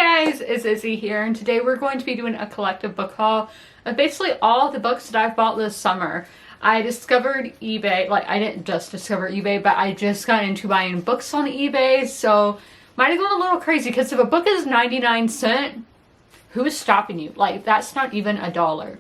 guys, it's Izzy here, and today we're going to be doing a collective book haul of basically all the books that I've bought this summer. I discovered eBay, like I didn't just discover eBay, but I just got into buying books on eBay, so might have gone a little crazy because if a book is 99¢, who is stopping you? Like, that's not even $1.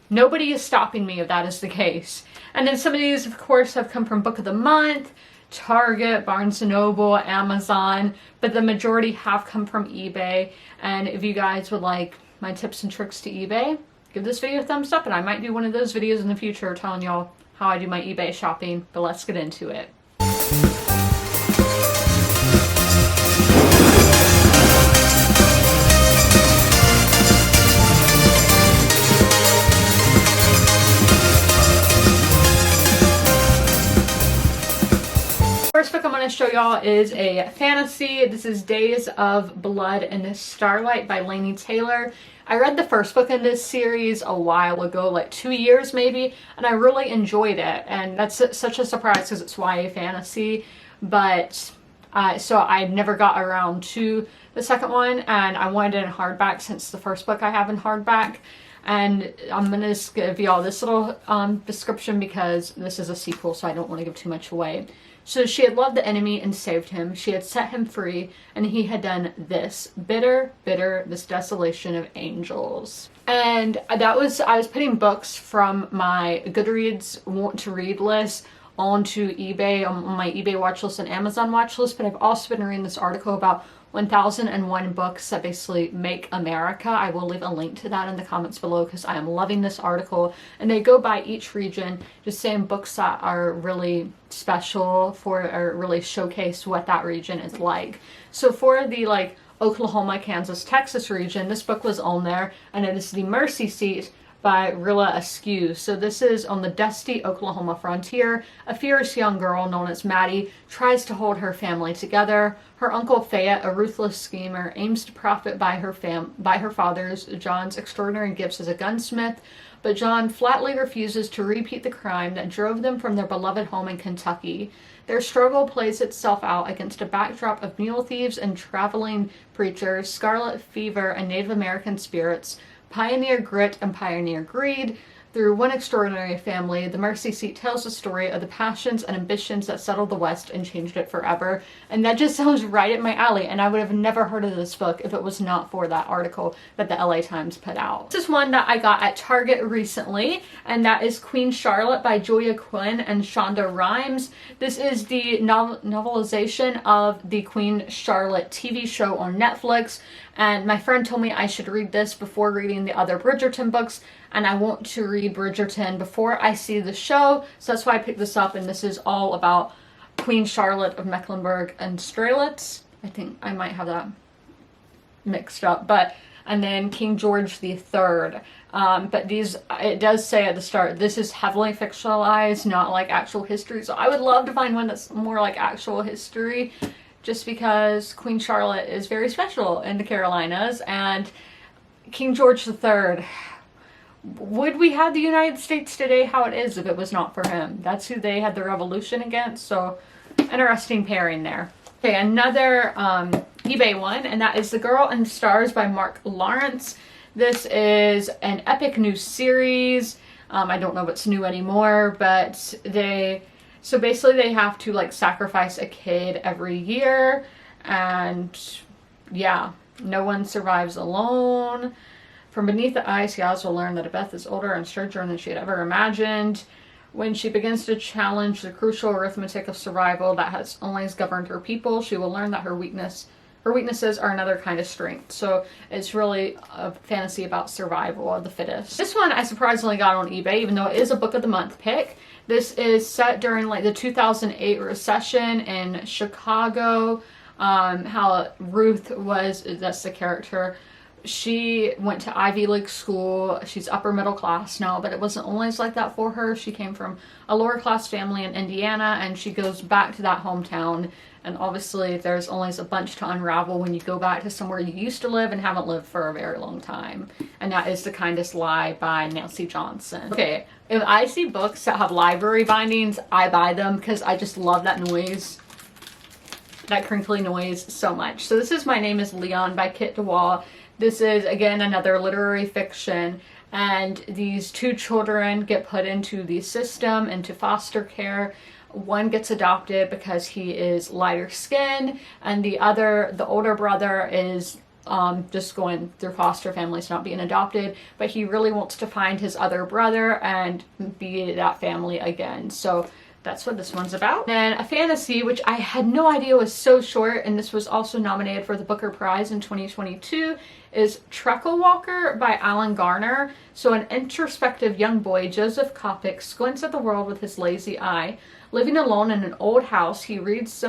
Nobody is stopping me if that is the case. And then some of these, of course, have come from Book of the Month, Target, Barnes & Noble, Amazon, but the majority have come from eBay. And if you guys would like my tips and tricks to eBay, give this video a thumbs up, and I might do one of those videos in the future telling y'all how I do my eBay shopping, but let's get into it. First book I'm going to show y'all is a fantasy. This is Days of Blood and Starlight by Laini Taylor. I read the first book in this series a while ago, like 2 years maybe, and I really enjoyed it. And that's such a surprise because it's YA fantasy. But so I never got around to the second one, and I wanted it in hardback since the first book I have in hardback. And I'm going to just give y'all this little description because this is a sequel, so I don't want to give too much away. So she had loved the enemy and saved him. She had set him free, and he had done this. Bitter, bitter, this desolation of angels. And that was, I was putting books from my Goodreads want to read list onto eBay, on my eBay watch list and Amazon watch list, but I've also been reading this article about 1001 books that basically make America. I will leave a link to that in the comments below because I am loving this article, and they go by each region, just saying books that are really special for, or really showcase what that region is like. So for the like Oklahoma, Kansas, Texas region, this book was on there, and it is The Mercy Seat by Rilla Askew. So this is on the dusty Oklahoma frontier. A fierce young girl known as Maddie tries to hold her family together. Her uncle Fayette, a ruthless schemer, aims to profit by her father's, John's, extraordinary gifts as a gunsmith, but John flatly refuses to repeat the crime that drove them from their beloved home in Kentucky. Their struggle plays itself out against a backdrop of mule thieves and traveling preachers, scarlet fever and Native American spirits, pioneer grit and pioneer greed. Through one extraordinary family, The Mercy Seat tells the story of the passions and ambitions that settled the West and changed it forever. And that just sounds right at my alley, and I would have never heard of this book if it was not for that article that the LA Times put out. This is one that I got at Target recently, and that is Queen Charlotte by Julia Quinn and Shonda Rhimes. This is the novelization of the Queen Charlotte TV show on Netflix, and my friend told me I should read this before reading the other Bridgerton books, and I want to read Bridgerton before I see the show, so that's why I picked this up. And this is all about Queen Charlotte of Mecklenburg and Strelitz. I think I might have that mixed up, but and then King George III. But these, it does say at the start, this is heavily fictionalized, not like actual history. So I would love to find one that's more like actual history, just because Queen Charlotte is very special in the Carolinas. And King George III, would we have the United States today how it is if it was not for him? That's who they had the revolution against, so interesting pairing there. Okay, another eBay one, and that is The Girl and the Stars by Mark Lawrence. This is an epic new series. I don't know what's new anymore, but so basically they have to like sacrifice a kid every year, and yeah, no one survives alone. From beneath the ice, Yaz will learn that Beth is older and stranger than she had ever imagined. When she begins to challenge the crucial arithmetic of survival that has always governed her people, she will learn that her weaknesses are another kind of strength. So it's really a fantasy about survival of the fittest. This one I surprisingly got on eBay, even though it is a Book of the Month pick. This is set during like the 2008 recession in Chicago. How Ruth was, that's the character, she went to Ivy League school. She's upper middle class now, but it wasn't always like that for her. She came from a lower class family in Indiana, and she goes back to that hometown. And obviously there's always a bunch to unravel when you go back to somewhere you used to live and haven't lived for a very long time. And that is The Kindest Lie by Nancy Johnson. Okay, if I see books that have library bindings, I buy them because I just love that noise. that crinkly noise so much. So this is My Name is Leon by Kit DeWall. This is, again, another literary fiction, and these two children get put into the system, into foster care. One gets adopted because he is lighter skinned, and the older brother is just going through foster families, not being adopted, but he really wants to find his other brother and be that family again. So that's what this one's about. And a fantasy, which I had no idea was so short, and this was also nominated for the Booker Prize in 2022, is Treco Walker by Alan Garner. So an introspective young boy, Joseph Kopic, squints at the world with his lazy eye. Living alone in an old house, he reads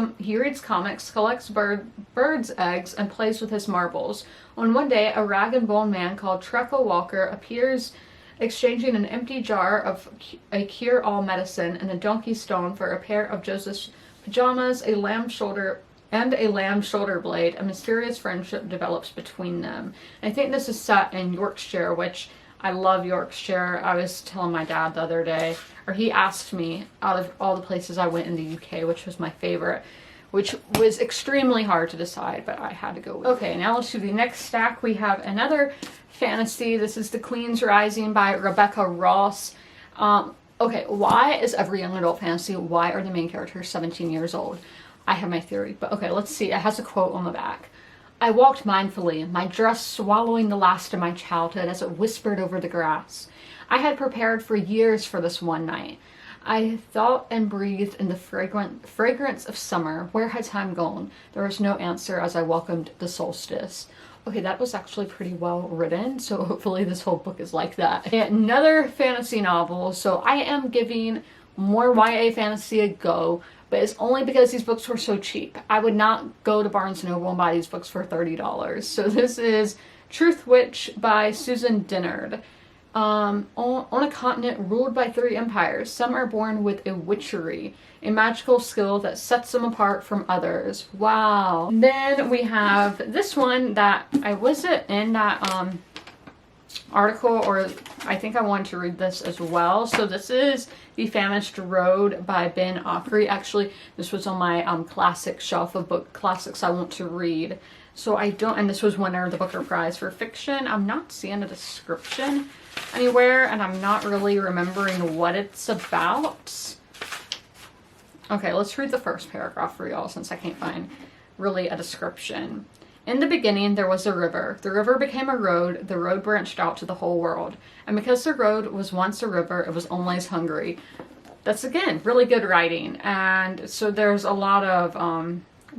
comics, collects birds' eggs, and plays with his marbles. On one day, a rag and bone man called Treco Walker appears, exchanging an empty jar of a cure-all medicine and a donkey stone for a pair of Joseph's pajamas, a lamb shoulder blade. A mysterious friendship develops between them. And I think this is set in Yorkshire, which I love Yorkshire. I was telling my dad the other day, or he asked me, out of all the places I went in the UK, which was my favorite, which was extremely hard to decide, but I had to go with it. Okay, now let's do the next stack. We have another fantasy. This is The Queen's Rising by Rebecca Ross. Okay, why is every young adult fantasy, why are the main characters 17 years old? I have my theory, but okay, let's see. It has a quote on the back. I walked mindfully, my dress swallowing the last of my childhood as it whispered over the grass. I had prepared for years for this one night. I thought and breathed in the fragrance of summer. Where had time gone? There was no answer as I welcomed the solstice. Okay, that was actually pretty well written, so hopefully this whole book is like that. And another fantasy novel, so I am giving more YA fantasy a go, but it's only because these books were so cheap. I would not go to Barnes & Noble and buy these books for $30. So this is Truth Witch by Susan Dennard. On a continent ruled by 3 empires, some are born with a witchery, a magical skill that sets them apart from others. Wow. Then we have this one that I wasn't in that article, or I think I wanted to read this as well. So this is The Famished Road by Ben Okri. Actually, this was on my classic shelf of book classics I want to read. So and this was winner of the Booker Prize for fiction. I'm not seeing a description anywhere, and I'm not really remembering what it's about. Okay, let's read the first paragraph for y'all since I can't find really a description. In the beginning, there was a river. The river became a road. The road branched out to the whole world. And because the road was once a river, it was always hungry. That's, again, really good writing. And so there's a lot of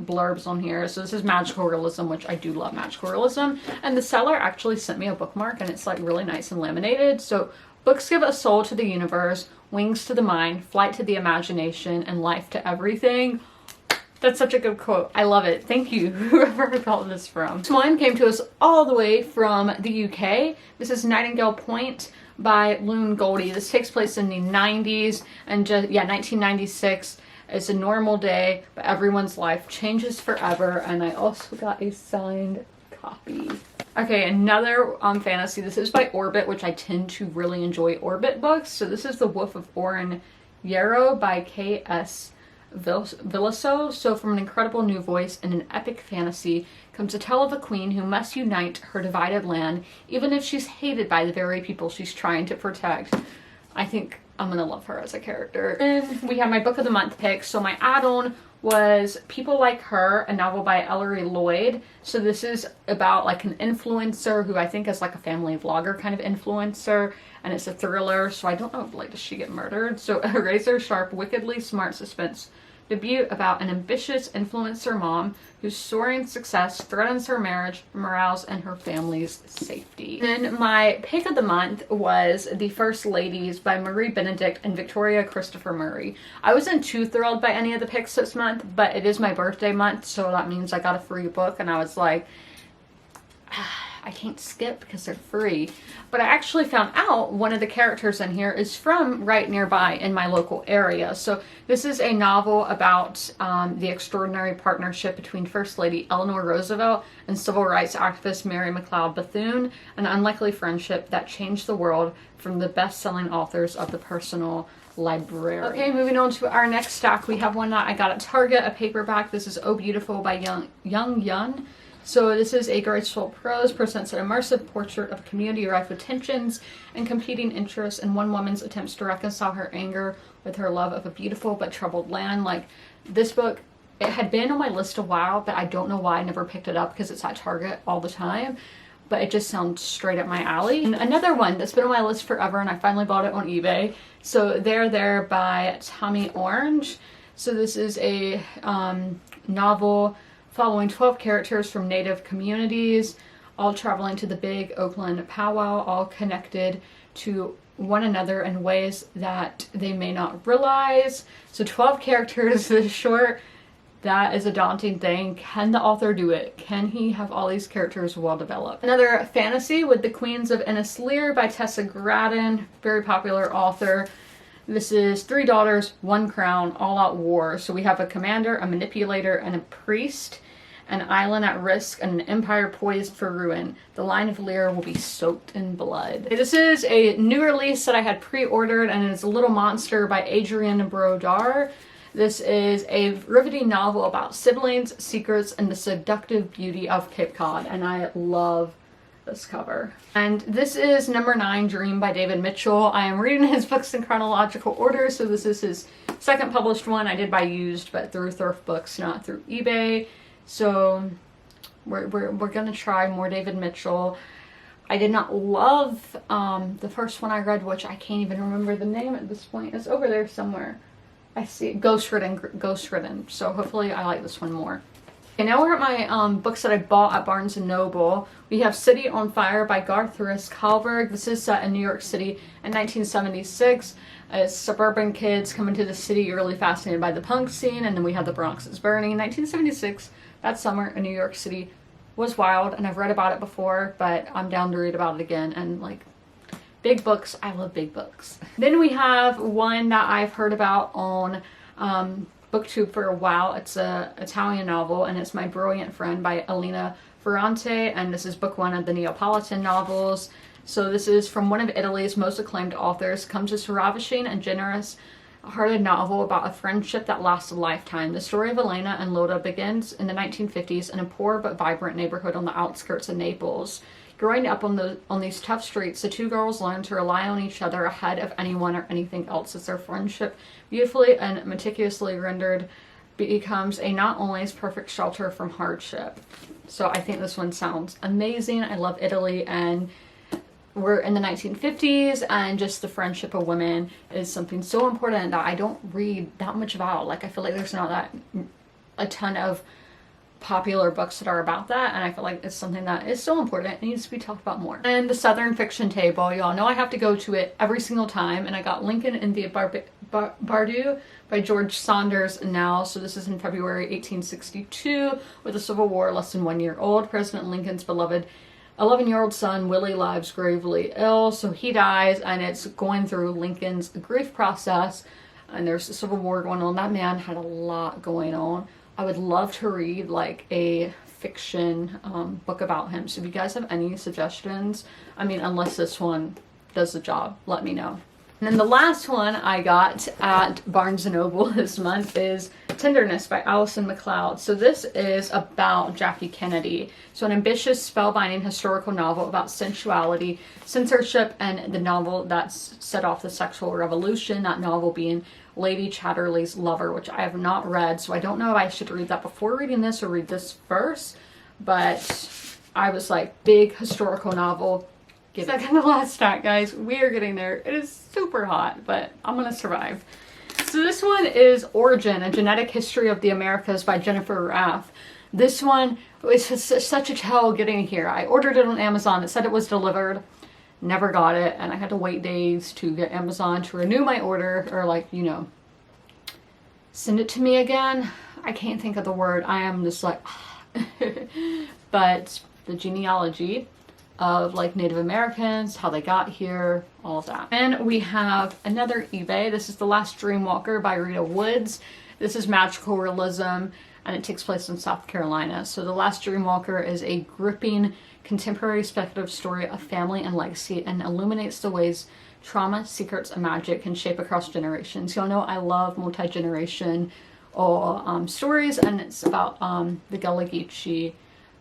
blurbs on here. So this is magical realism, which I do love magical realism. And the seller actually sent me a bookmark, and it's like really nice and laminated. So books give a soul to the universe, wings to the mind, flight to the imagination, and life to everything. That's such a good quote. I love it. Thank you, whoever I got this from. This one came to us all the way from the UK. This is Nightingale Point by Lune Goldie. This takes place in the 90s, and 1996. It's a normal day, but everyone's life changes forever, and I also got a signed copy. Okay, another fantasy. This is by Orbit, which I tend to really enjoy Orbit books. So this is The Wolf of Oren Yarrow by K.S. Villiso. So from an incredible new voice and an epic fantasy comes a tale of a queen who must unite her divided land, even if she's hated by the very people she's trying to protect. I think I'm gonna love her as a character. And we have my book of the month pick. So my add-on was People Like Her, a novel by Ellery Lloyd. So this is about like an influencer who I think is like a family vlogger kind of influencer, and it's a thriller. So I don't know, like, does she get murdered? So a razor sharp, wickedly smart suspense debut about an ambitious influencer mom whose soaring success threatens her marriage, morals, and her family's safety. And my pick of the month was The First Ladies by Marie Benedict and Victoria Christopher Murray. I wasn't too thrilled by any of the picks this month, but it is my birthday month, so that means I got a free book, and I was like, I can't skip because they're free. But I actually found out one of the characters in here is from right nearby in my local area. So this is a novel about the extraordinary partnership between First Lady Eleanor Roosevelt and civil rights activist Mary McLeod Bethune, an unlikely friendship that changed the world, from the best-selling authors of the personal librarian. Okay, moving on to our next stack. We have one that I got at Target, a paperback. This is Oh Beautiful by Young Yun. So this is a graceful prose, presents an immersive portrait of a community rife with tensions and competing interests, and one woman's attempts to reconcile her anger with her love of a beautiful but troubled land. Like, this book, it had been on my list a while, but I don't know why I never picked it up because it's at Target all the time. But it just sounds straight up my alley. And another one that's been on my list forever, and I finally bought it on eBay. So Theyre There by Tommy Orange. So this is a novel following 12 characters from Native communities, all traveling to the big Oakland powwow, all connected to one another in ways that they may not realize. So 12 characters is short. That is a daunting thing. Can the author do it? Can he have all these characters well developed? Another fantasy with the Queens of Kindest Lie by Tessa Gradden, very popular author. This is 3 daughters, 1 crown, all-out war. So we have a commander, a manipulator, and a priest, an island at risk, and an empire poised for ruin. The line of Lear will be soaked in blood. This is a new release that I had pre-ordered, and it's a Little Monster by Adrienne Brodar. This is a riveting novel about siblings, secrets, and the seductive beauty of Cape Cod, and I love this cover. And this is number 9, Dream by David Mitchell. I am reading his books in chronological order, so this is his second published one. I did buy used, but through Thrift Books, not through eBay. So we're gonna try more David Mitchell. I did not love the first one I read, which I can't even remember the name at this point. It's over there somewhere. I see it. Ghost Ridden. So hopefully I like this one more. Okay, now we're at my books that I bought at Barnes & Noble. We have City on Fire by Garth Riss Kalberg. This is set in New York City in 1976. As suburban kids come into the city, really fascinated by the punk scene, and then we have The Bronx is Burning. In 1976, that summer in New York City was wild, and I've read about it before, but I'm down to read about it again. And like, big books, I love big books. Then we have one that I've heard about on BookTube for a while. It's a Italian novel, and it's My Brilliant Friend by Elena Ferrante, and this is book 1 of the Neapolitan novels. So this is from one of Italy's most acclaimed authors. Comes this ravishing and generous-hearted novel about a friendship that lasts a lifetime. The story of Elena and Loda begins in the 1950s in a poor but vibrant neighborhood on the outskirts of Naples. Growing up on these tough streets, the 2 girls learn to rely on each other ahead of anyone or anything else, as their friendship, beautifully and meticulously rendered, becomes a not always perfect shelter from hardship. So I think this one sounds amazing. I love Italy, and we're in the 1950s, and just the friendship of women is something so important that I don't read that much about. Like, I feel like there's not that a ton of popular books that are about that, and I feel like it's something that is so important. It needs to be talked about more. And the Southern Fiction Table, y'all know I have to go to it every single time, and I got Lincoln in the Bardo by George Saunders now. So this is in February 1862, with the Civil War less than 1 year old. President Lincoln's beloved 11-year-old son Willie lies gravely ill, so he dies, and it's going through Lincoln's grief process, and there's a Civil War going on. That man had a lot going on. I would love to read like a fiction book about him. So if you guys have any suggestions, I mean, unless this one does the job, let me know. And then the last one I got at Barnes & Noble this month is Tenderness by Alison MacLeod. So this is about Jackie Kennedy. So an ambitious, spellbinding historical novel about sensuality, censorship, and the novel that's set off the sexual revolution, that novel being Lady Chatterley's Lover, which I have not read, so I don't know if I should read that before reading this or read this first, but I was like, big historical novel. Second to last stack, guys. We are getting there. It is super hot, but I'm gonna survive. So this one is Origin, A Genetic History of the Americas by Jennifer Rath. This one was such a tell getting here. I ordered it on Amazon. It said it was delivered. Never got it, and I had to wait days to get Amazon to renew my order, or like, you know, send it to me again. I can't think of the word. I am just like but the genealogy of like Native Americans, how they got here, all of that. And we have another eBay. This is The Last Dreamwalker by Rita Woods. This is magical realism, and it takes place in South Carolina. So The Last Dreamwalker is a gripping contemporary speculative story of family and legacy, and illuminates the ways trauma, secrets, and magic can shape across generations. Y'all know I love multi-generation stories, and it's about the Gullah Geechee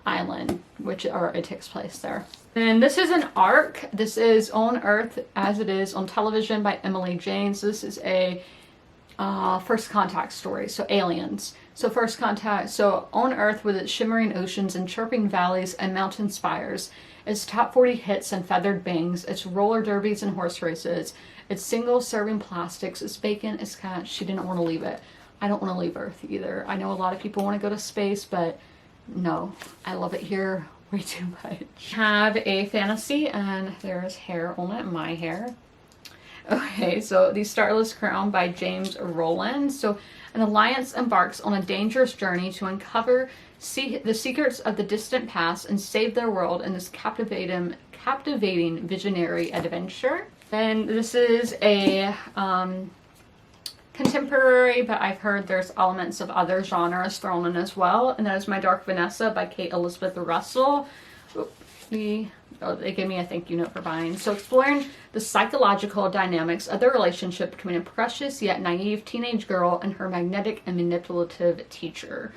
Island, which it takes place there. And this is an arc. This is On Earth as It Is on Television by Emily Jane. So this is a first contact story, so aliens. So first contact, so On Earth with its shimmering oceans and chirping valleys and mountain spires, its top 40 hits and feathered bangs, its roller derbies and horse races, its single serving plastics, its bacon, its cat. She didn't want to leave it. I don't want to leave Earth either. I know a lot of people want to go to space, but no, I love it here way too much. Have a fantasy, and there's hair on it, my hair. Okay, so the Startless Crown by James Rowland. So an alliance embarks on a dangerous journey to uncover the secrets of the distant past and save their world in this captivating visionary adventure. And this is a contemporary, but I've heard there's elements of other genres thrown in as well. And that is My Dark Vanessa by Kate Elizabeth Russell. They gave me a thank you note for buying. So exploring the psychological dynamics of the relationship between a precious yet naive teenage girl and her magnetic and manipulative teacher.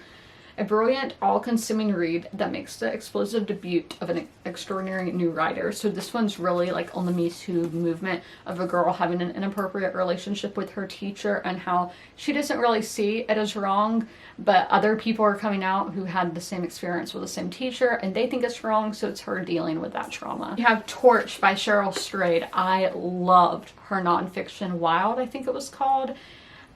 A brilliant, all-consuming read that makes the explosive debut of an extraordinary new writer. So this one's really like on the Me Too movement of a girl having an inappropriate relationship with her teacher and how she doesn't really see it as wrong, but other people are coming out who had the same experience with the same teacher and they think it's wrong, so it's her dealing with that trauma. You have Torch by Cheryl Strayed. I loved her nonfiction, Wild, I think it was called.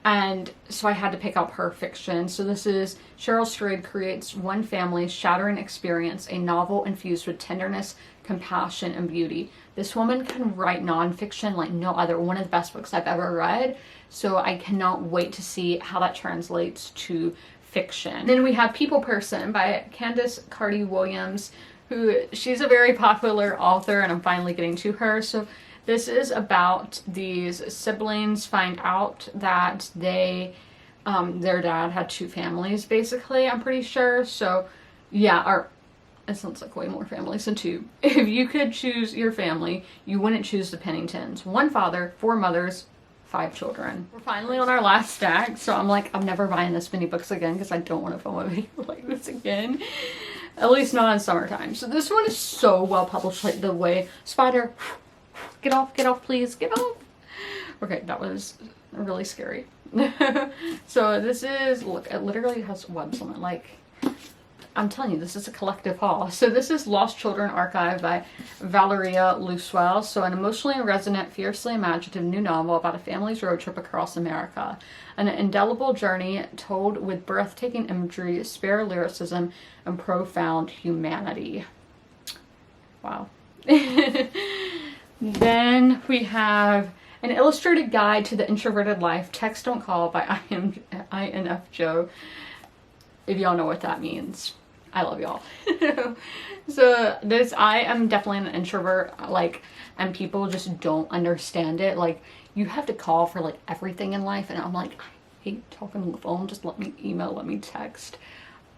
And so I had to pick up her fiction. So this is Cheryl Strayed creates one family's shattering experience, a novel infused with tenderness, compassion, and beauty. This woman can write nonfiction like no other. One of the best books I've ever read. So I cannot wait to see how that translates to fiction. Then we have People Person by Candace Carty Williams, she's a very popular author, and I'm finally getting to her. So this is about these siblings find out that their dad had two families, basically, I'm pretty sure. So yeah, it sounds like way more families than two. If you could choose your family, you wouldn't choose the Penningtons. One father, 4 mothers, 5 children. We're finally on our last stack, so I'm like, I'm never buying this many books again because I don't want to film a video like this again. At least not in summertime. So this one is so well published, like the way Spider... Get off, please, get off. Okay, that was really scary. So this is, look, it literally has webs on it. Like, I'm telling you, this is a collective haul. So this is Lost Children Archive by Valeria Luswell. So an emotionally resonant, fiercely imaginative new novel about a family's road trip across America. An indelible journey told with breathtaking imagery, spare lyricism, and profound humanity. Wow. Then we have An Illustrated Guide to the Introverted Life, Text Don't Call by INF Joe. If y'all know what that means. I love y'all. So I am definitely an introvert, like, and people just don't understand it. Like, you have to call for like everything in life, and I'm like, I hate talking on the phone. Just let me email, let me text.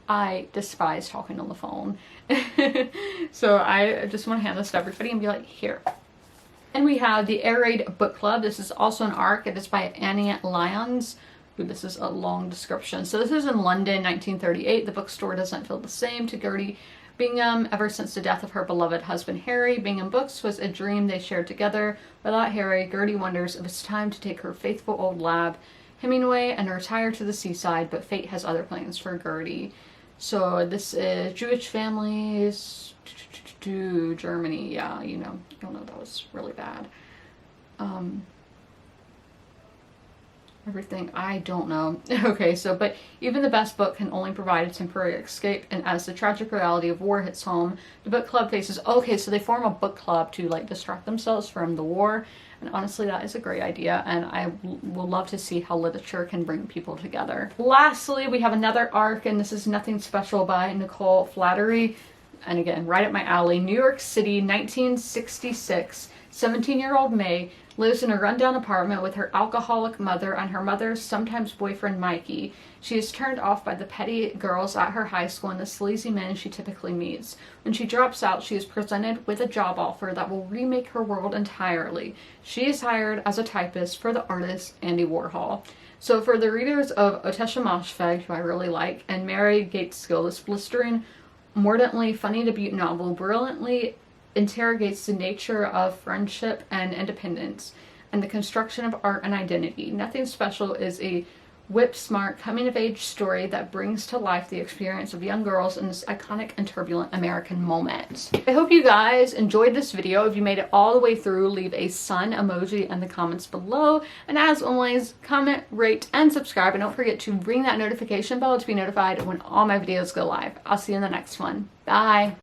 I despise talking on the phone. So I just want to hand this to everybody and be like, here. And we have the Air Raid Book Club. This is also an arc. It is by Annie Lyons. Ooh, this is a long description. So this is in London, 1938. The bookstore doesn't feel the same to Gertie Bingham ever since the death of her beloved husband Harry. Bingham Books was a dream they shared together. Without Harry, Gertie wonders if it's time to take her faithful old lab, Hemingway, and retire to the seaside, but fate has other plans for Gertie. So this is Jewish families to Germany. Yeah, you know that was really bad. Everything, I don't know. Okay, so, but even the best book can only provide a temporary escape, and as the tragic reality of war hits home, the book club faces, okay, so they form a book club to like distract themselves from the war, and honestly that is a great idea, and I will love to see how literature can bring people together. Lastly, we have another arc, and this is Nothing Special by Nicole Flattery, and again, right up my alley. New York City, 1966. 17-year-old May lives in a rundown apartment with her alcoholic mother and her mother's sometimes boyfriend Mikey. She is turned off by the petty girls at her high school and the sleazy men she typically meets. When she drops out, she is presented with a job offer that will remake her world entirely. She is hired as a typist for the artist Andy Warhol. So for the readers of Otesha Moshfegh, who I really like, and Mary Gateskill, this blistering, mordantly funny debut novel brilliantly interrogates the nature of friendship and independence and the construction of art and identity. Nothing Special is a whip-smart coming-of-age story that brings to life the experience of young girls in this iconic and turbulent American moment. I hope you guys enjoyed this video. If you made it all the way through, leave a sun emoji in the comments below. And as always, comment, rate, and subscribe. And don't forget to ring that notification bell to be notified when all my videos go live. I'll see you in the next one. Bye!